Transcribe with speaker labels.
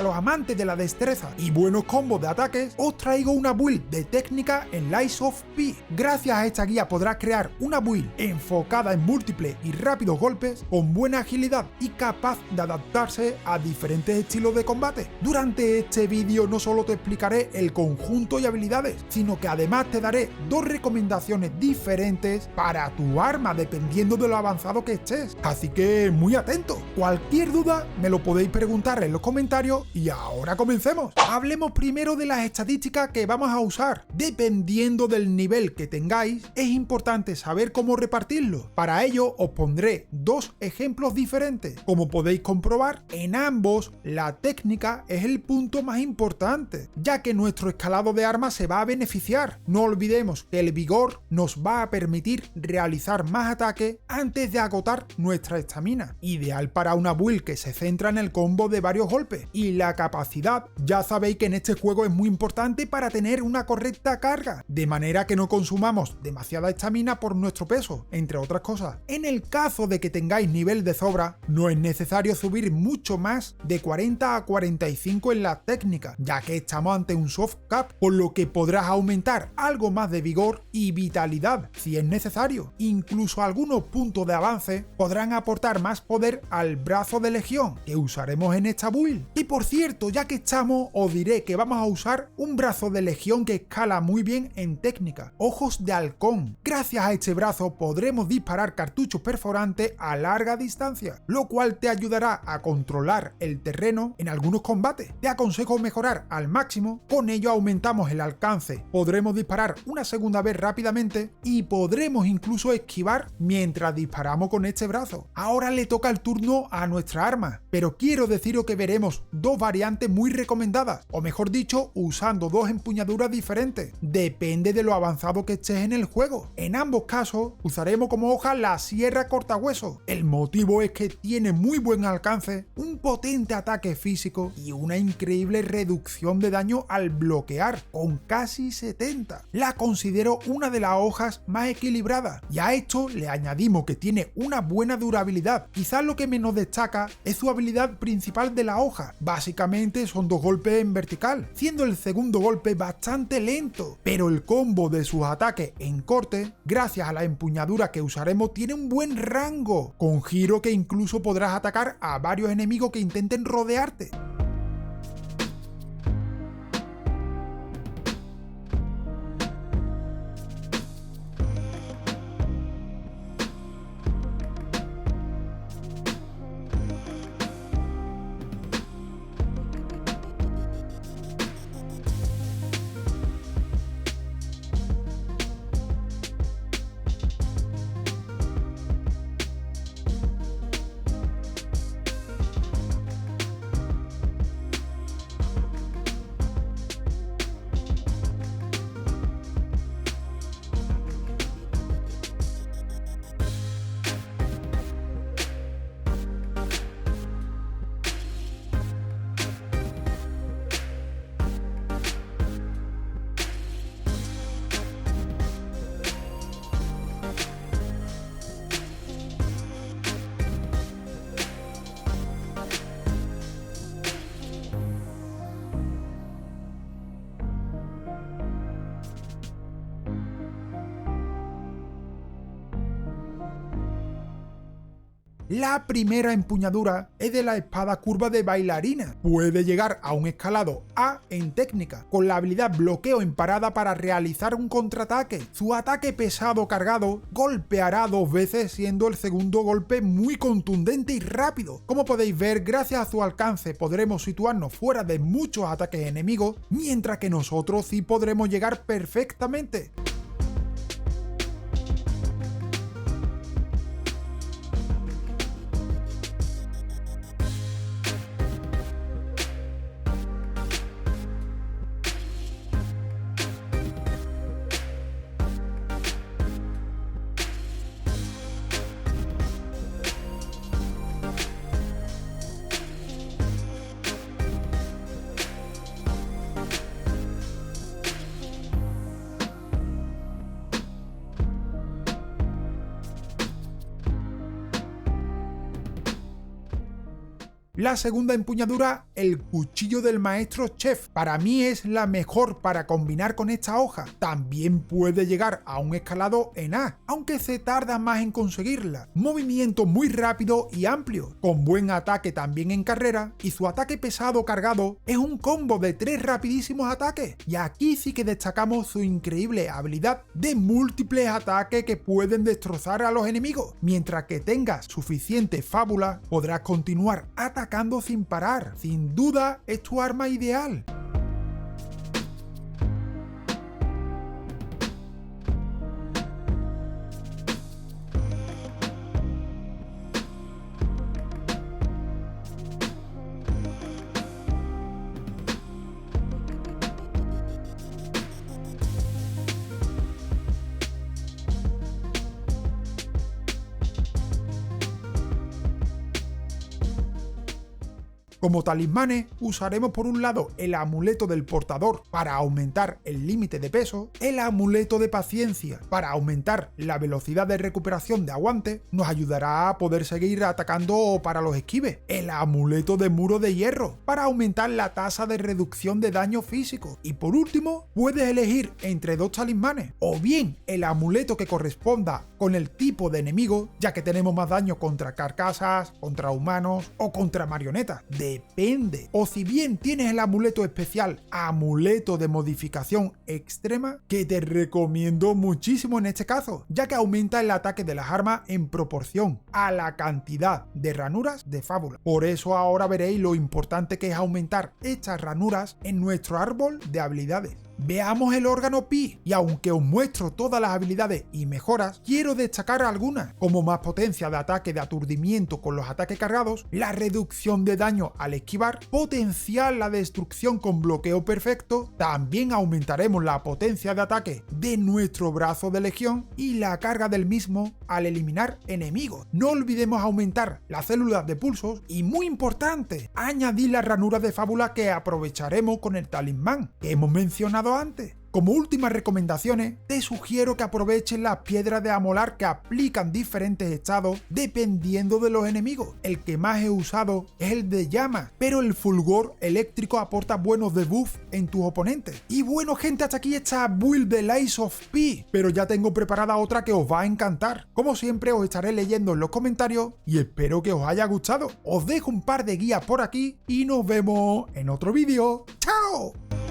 Speaker 1: los amantes de la destreza y buenos combos de ataques, os traigo una build de técnica en Lies of P. Gracias a esta guía podrás crear una build enfocada en múltiples y rápidos golpes, con buena agilidad y capaz de adaptarse a diferentes estilos de combate. Durante este vídeo no solo te explicaré el conjunto y habilidades, sino que además te daré dos recomendaciones diferentes para tu arma dependiendo de lo avanzado que estés. Así que muy atento. Cualquier duda me lo podéis preguntar en los comentarios y ahora comencemos. Hablemos primero de las estadísticas que vamos a usar. Dependiendo del nivel que tengáis, es importante saber cómo repartirlo. Para ello os pondré dos ejemplos diferentes. Como podéis comprobar, en ambos la técnica es el punto más importante, ya que nuestro escalado de armas se va a beneficiar. No olvidemos que el vigor nos va a permitir realizar más ataques antes de agotar nuestra estamina, ideal para una build que se centra en el combo de varios golpes. Y la capacidad, ya sabéis que en este juego es muy importante para tener una correcta carga, de manera que no consumamos demasiada estamina por nuestro peso, entre otras cosas. En el caso de que tengáis nivel de sobra, no es necesario subir mucho más de 40 a 45 en la técnica, ya que estamos ante un soft cap, por lo que podrás aumentar algo más de vigor y vitalidad si es necesario. Incluso algunos puntos de avance podrán aportar más poder al brazo de legión que usaremos en esta build. Y por cierto, ya que estamos, os diré que vamos a usar un brazo de legión que escala muy bien en técnica, Ojos de Halcón. Gracias a este brazo podremos disparar cartuchos perforantes a larga distancia, lo cual te ayudará a controlar el terreno en algunos combates. Te aconsejo mejorar al máximo, con ello aumentamos el alcance, podremos disparar una segunda vez rápidamente y podremos incluso esquivar mientras disparamos con este brazo. Ahora le toca el turno a nuestra arma, pero quiero deciros que veremos dos variantes muy recomendadas, o mejor dicho, usando dos empuñaduras diferentes. Depende de lo avanzado que estés en el juego. En ambos casos usaremos como hoja la sierra cortahueso. El motivo es que tiene muy buen alcance, un potente ataque físico y una increíble reducción de daño al bloquear, con casi 70. La considero una de las hojas más equilibradas, y a esto le añadimos que tiene una buena durabilidad. Quizás lo que menos destaca es su habilidad principal de la hoja. Básicamente son dos golpes en vertical, siendo el segundo golpe bastante lento, pero el combo de sus ataques en corte, gracias a la empuñadura que usaremos, tiene un buen rango, con giro que incluso podrás atacar a varios enemigos que intenten rodearte. La primera empuñadura es de la espada curva de bailarina. Puede llegar a un escalado A en técnica, con la habilidad bloqueo en parada para realizar un contraataque. Su ataque pesado cargado golpeará dos veces, siendo el segundo golpe muy contundente y rápido. Como podéis ver, gracias a su alcance podremos situarnos fuera de muchos ataques enemigos, mientras que nosotros sí podremos llegar perfectamente. La segunda empuñadura, el cuchillo del maestro chef. Para mí es la mejor para combinar con esta hoja. También puede llegar a un escalado en A, aunque se tarda más en conseguirla. Movimiento muy rápido y amplio, con buen ataque también en carrera, y su ataque pesado cargado es un combo de 3 rapidísimos ataques. Y aquí sí que destacamos su increíble habilidad de múltiples ataques que pueden destrozar a los enemigos. Mientras que tengas suficiente fábula, podrás continuar atacando sin parar. Sin duda es tu arma ideal. Como talismanes, usaremos por un lado el amuleto del portador para aumentar el límite de peso, el amuleto de paciencia para aumentar la velocidad de recuperación de aguante, nos ayudará a poder seguir atacando para los esquives, el amuleto de muro de hierro para aumentar la tasa de reducción de daño físico, y por último, puedes elegir entre 2 talismanes, o bien el amuleto que corresponda con el tipo de enemigo, ya que tenemos más daño contra carcasas, contra humanos o contra marionetas. Depende. O si bien tienes el amuleto especial, amuleto de modificación extrema, que te recomiendo muchísimo en este caso, ya que aumenta el ataque de las armas en proporción a la cantidad de ranuras de fábula. Por eso ahora veréis lo importante que es aumentar estas ranuras en nuestro árbol de habilidades. Veamos el órgano Pi, y aunque os muestro todas las habilidades y mejoras, quiero destacar algunas, como más potencia de ataque de aturdimiento con los ataques cargados, la reducción de daño al esquivar, potenciar la destrucción con bloqueo perfecto, también aumentaremos la potencia de ataque de nuestro brazo de legión y la carga del mismo al eliminar enemigos. No olvidemos aumentar las células de pulsos y, muy importante, añadir las ranuras de fábula que aprovecharemos con el talismán que hemos mencionado antes. Como últimas recomendaciones, te sugiero que aproveches las piedras de amolar que aplican diferentes estados dependiendo de los enemigos. El que más he usado es el de llamas, pero el fulgor eléctrico aporta buenos debuffs en tus oponentes. Y bueno, gente, hasta aquí esta build de Lies of P, pero ya tengo preparada otra que os va a encantar. Como siempre, os estaré leyendo en los comentarios y espero que os haya gustado. Os dejo un par de guías por aquí y nos vemos en otro vídeo. ¡Chao!